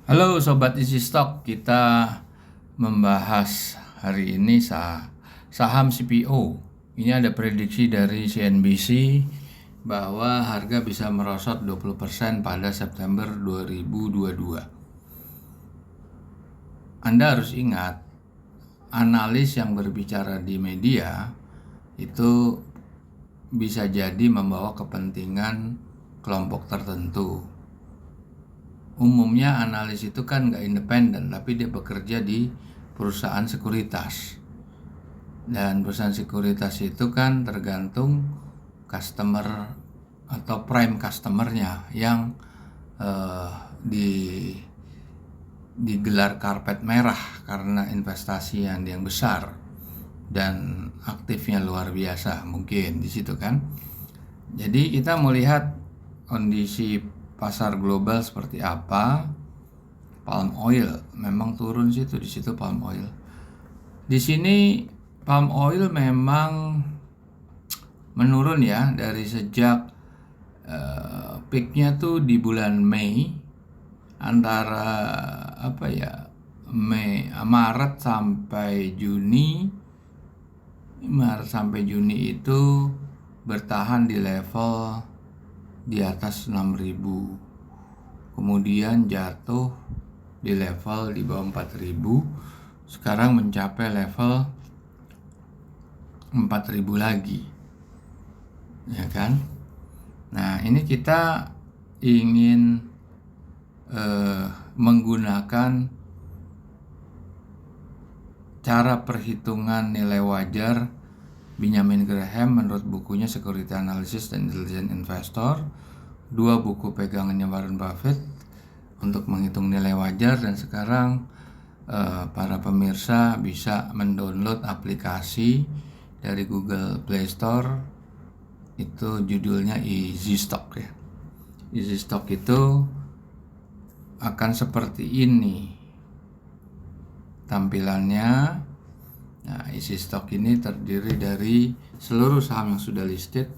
Halo Sobat Easy Stock, kita membahas hari ini saham CPO. Ini ada prediksi dari CNBC bahwa harga bisa merosot 20% pada September 2022. Anda harus ingat, analis yang berbicara di media itu bisa jadi membawa kepentingan kelompok tertentu. Umumnya analis itu kan nggak independen, tapi dia bekerja di perusahaan sekuritas. Dan perusahaan sekuritas itu kan tergantung customer atau prime customernya yang digelar karpet merah karena investasi yang besar dan aktifnya luar biasa mungkin di situ kan. Jadi kita melihat kondisi pasar global seperti apa. Palm oil memang turun di situ palm oil. Di sini palm oil memang menurun ya dari sejak peaknya tuh di bulan Mei, antara Maret sampai Juni itu bertahan di level di atas 6.000, kemudian jatuh di level di bawah 4.000, sekarang mencapai level 4.000 lagi, ya kan? Nah, ini kita ingin menggunakan cara perhitungan nilai wajar Benjamin Graham menurut bukunya Security Analysis dan Intelligent Investor, 2 buku pegangannya Warren Buffett untuk menghitung nilai wajar. Dan sekarang para pemirsa bisa mendownload aplikasi dari Google Play Store, itu judulnya Easy Stock ya. Easy Stock itu akan seperti ini tampilannya. Nah, Easy Stock ini terdiri dari seluruh saham yang sudah listed,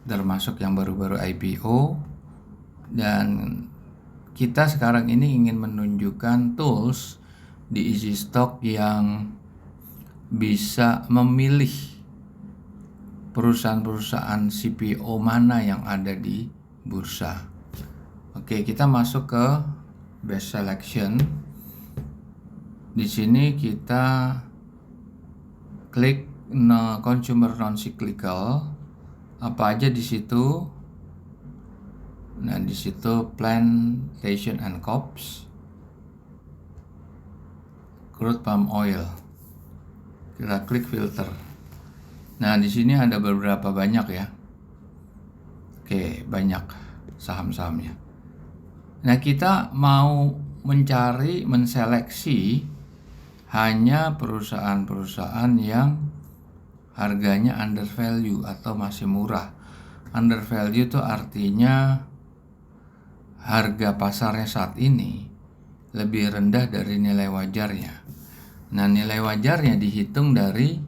termasuk yang baru-baru IPO. Dan kita sekarang ini ingin menunjukkan tools di Easy Stock yang bisa memilih perusahaan-perusahaan CPO mana yang ada di bursa. Oke, kita masuk ke Best Selection. Di sini kita klik consumer non cyclical, apa aja di situ. Nah, di situ plantation and crops, crude palm oil. Kita klik filter. Nah, di sini ada beberapa banyak ya. Oke, banyak saham-sahamnya. Nah, kita mau menseleksi hanya perusahaan-perusahaan yang harganya under value atau masih murah. Under value itu artinya harga pasarnya saat ini lebih rendah dari nilai wajarnya. Nah, nilai wajarnya dihitung dari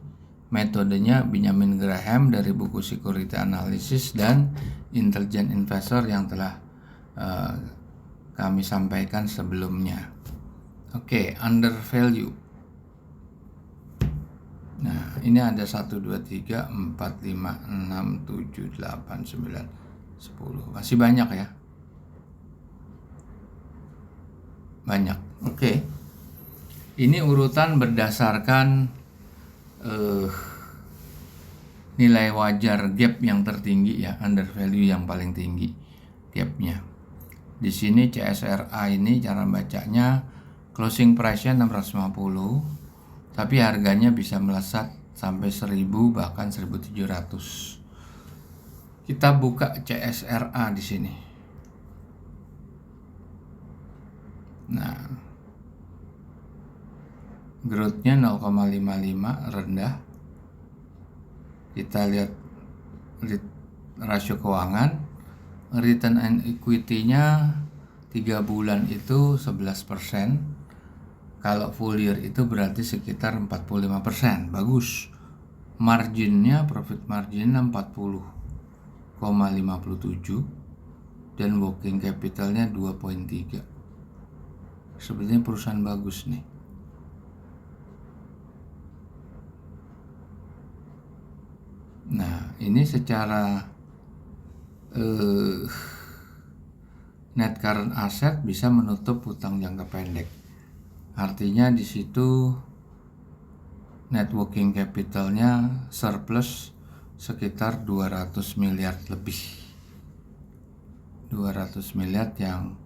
metodenya Benjamin Graham dari buku Security Analysis dan Intelligent Investor yang telah kami sampaikan sebelumnya. Oke, under value. Nah, ini ada 1, 2, 3, 4, 5, 6, 7, 8, 9, 10. Masih banyak ya. Banyak. Oke. Ini urutan berdasarkan nilai wajar gap yang tertinggi ya, under value yang paling tinggi gapnya. Di sini CSRA ini cara bacanya closing price-nya 650. Tapi harganya bisa melesat sampai 1.000 bahkan 1.700. Kita buka CSRA di sini. Nah, growth-nya 0,55 rendah. Kita lihat rasio keuangan, return on equity-nya 3 bulan itu 11%. Kalau full year itu berarti sekitar 45%, bagus. Marginnya, profit marginnya 40,57 dan working capitalnya 2,3. Sebenarnya perusahaan bagus nih. Nah, ini secara net current asset bisa menutup hutang jangka pendek. Artinya di situ net working capitalnya surplus sekitar 200 miliar lebih. 200 miliar yang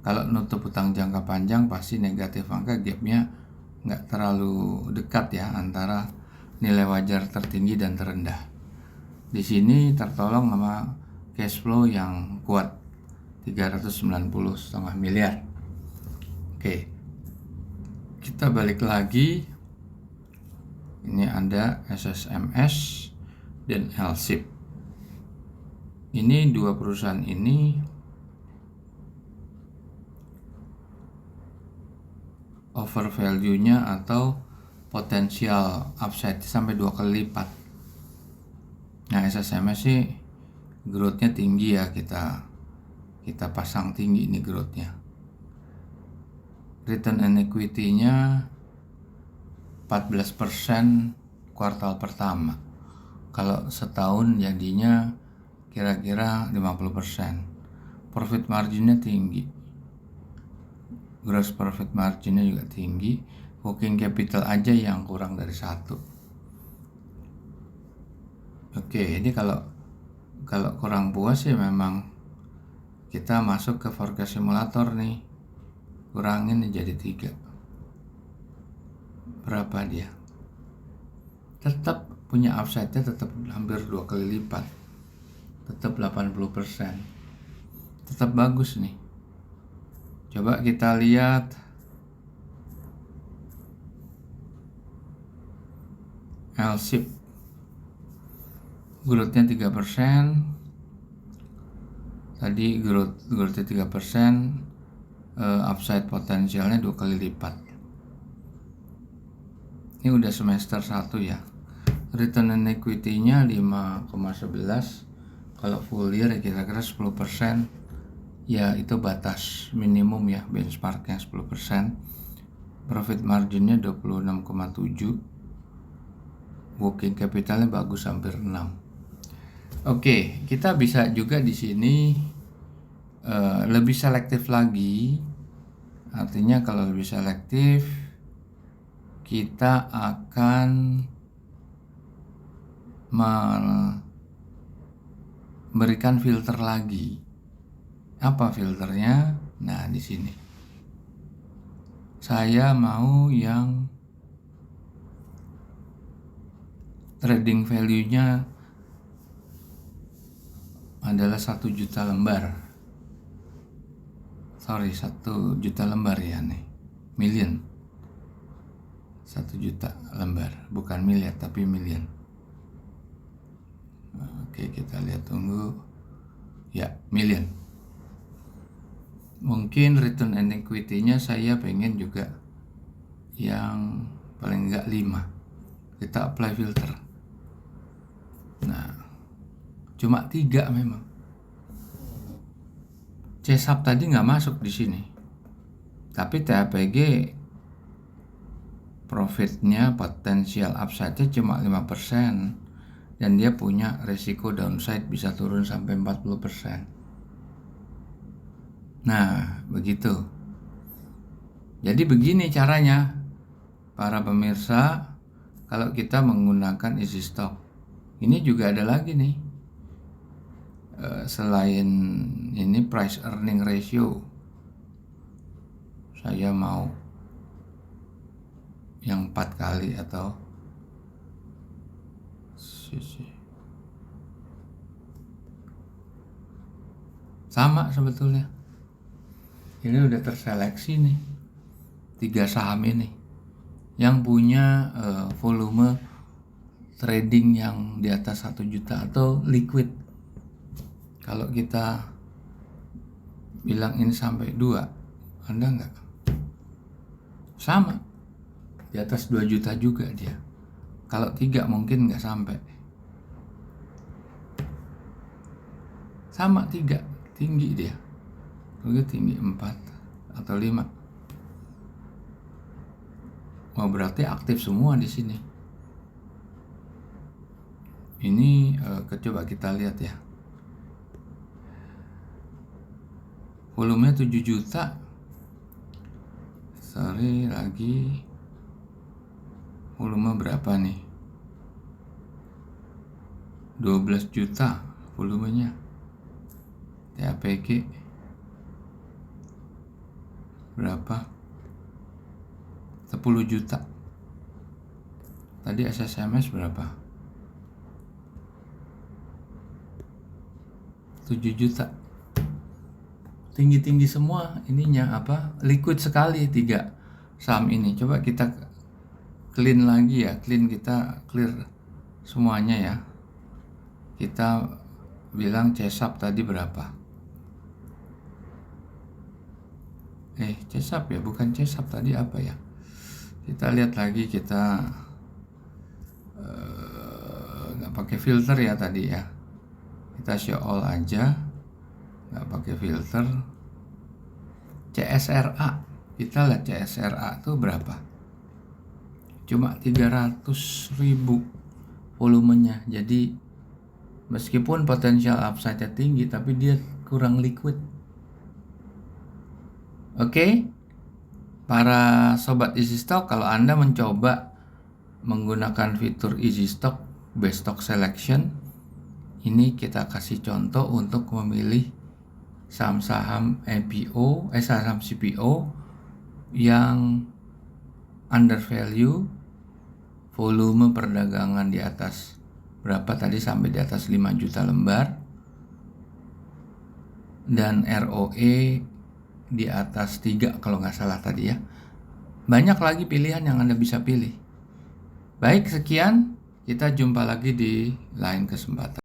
kalau nutup hutang jangka panjang pasti negatif, angka gapnya nggak terlalu dekat ya antara nilai wajar tertinggi dan terendah. Di sini tertolong sama cash flow yang kuat 390,5 miliar. Oke, kita balik lagi. Ini ada SSMS dan LSIP. Ini dua perusahaan ini over value-nya atau potensial upside sampai 2 kali lipat. Nah, SSMS sih growth-nya tinggi ya, kita pasang tinggi ini growth-nya. Return on equity-nya 14% kuartal pertama. Kalau setahun jadinya kira-kira 50%. Profit marginnya tinggi. Gross profit marginnya juga tinggi. Working capital aja yang kurang dari 1. Oke, ini kalau kurang puas ya memang kita masuk ke forecast simulator nih. Kurangin jadi 3. Berapa dia? Tetap punya upside-nya tetap hampir 2 kali lipat. Tetap 80%. Tetap bagus nih. Coba kita lihat LSIP. Growth-nya 3%. Tadi growth-nya 3%. Upside potensialnya 2 kali lipat. Ini udah semester 1 ya. Return on equity-nya 5,11. Kalau full year ya kira-kira 10%. Ya itu batas minimum ya, benchmarknya 10%. Profit marginnya 26,7. Working capitalnya bagus hampir 6. Oke, kita bisa juga di sini lebih selektif lagi. Artinya kalau lebih selektif kita akan memberikan filter lagi. Apa filternya? Nah, di sini. Saya mau yang trading value-nya adalah 1 juta lembar. 1 juta lembar ya nih. Million. 1 juta lembar, bukan miliar tapi million. Oke, kita lihat, tunggu. Ya, million. Mungkin return on equity-nya saya pengen juga yang paling enggak 5. Kita apply filter. Nah, cuma 3 memang. CSAP tadi nggak masuk di sini. Tapi TAPG profitnya potensial upside-nya cuma 5%. Dan dia punya resiko downside bisa turun sampai 40%. Nah, begitu. Jadi begini caranya, para pemirsa, kalau kita menggunakan easy stock. Ini juga ada lagi nih. Selain ini price earning ratio, saya mau yang 4 kali atau sama sebetulnya. Ini udah terseleksi nih 3 saham ini yang punya volume trading yang di atas 1 juta atau liquid. Kalau kita bilang ini sampai 2, Anda enggak? Sama, di atas 2 juta juga dia. Kalau 3 mungkin enggak sampai. Sama 3, tinggi dia. Mungkin tinggi 4 atau 5. Oh, berarti aktif semua di sini. Ini coba kita lihat ya. Volumenya 7 juta. Sorry, lagi. Volume berapa nih? 12 juta volumenya. TAPG berapa? 10 juta. Tadi SSMS berapa? 7 juta. Tinggi-tinggi semua ininya, apa? Liquid sekali 3 saham ini. Coba kita clean lagi ya. Kita clear semuanya ya. Kita bilang CSAP tadi berapa? CSAP ya, bukan CSAP tadi apa ya? Kita lihat lagi, kita nggak pakai filter ya tadi ya. Kita show all aja, nggak pakai filter. CSRA, kita lihat CSRA itu berapa? Cuma 300.000 volumenya. Jadi meskipun potensial upside-nya tinggi, tapi dia kurang liquid. Oke, para sobat easy stock, kalau Anda mencoba menggunakan fitur easy stock best stock selection, ini kita kasih contoh untuk memilih saham-saham IPO, saham CPO yang under value, volume perdagangan di atas berapa tadi, sampai di atas 5 juta lembar, dan ROE di atas 3 kalau nggak salah tadi ya. Banyak lagi pilihan yang Anda bisa pilih. Baik, sekian. Kita jumpa lagi di lain kesempatan.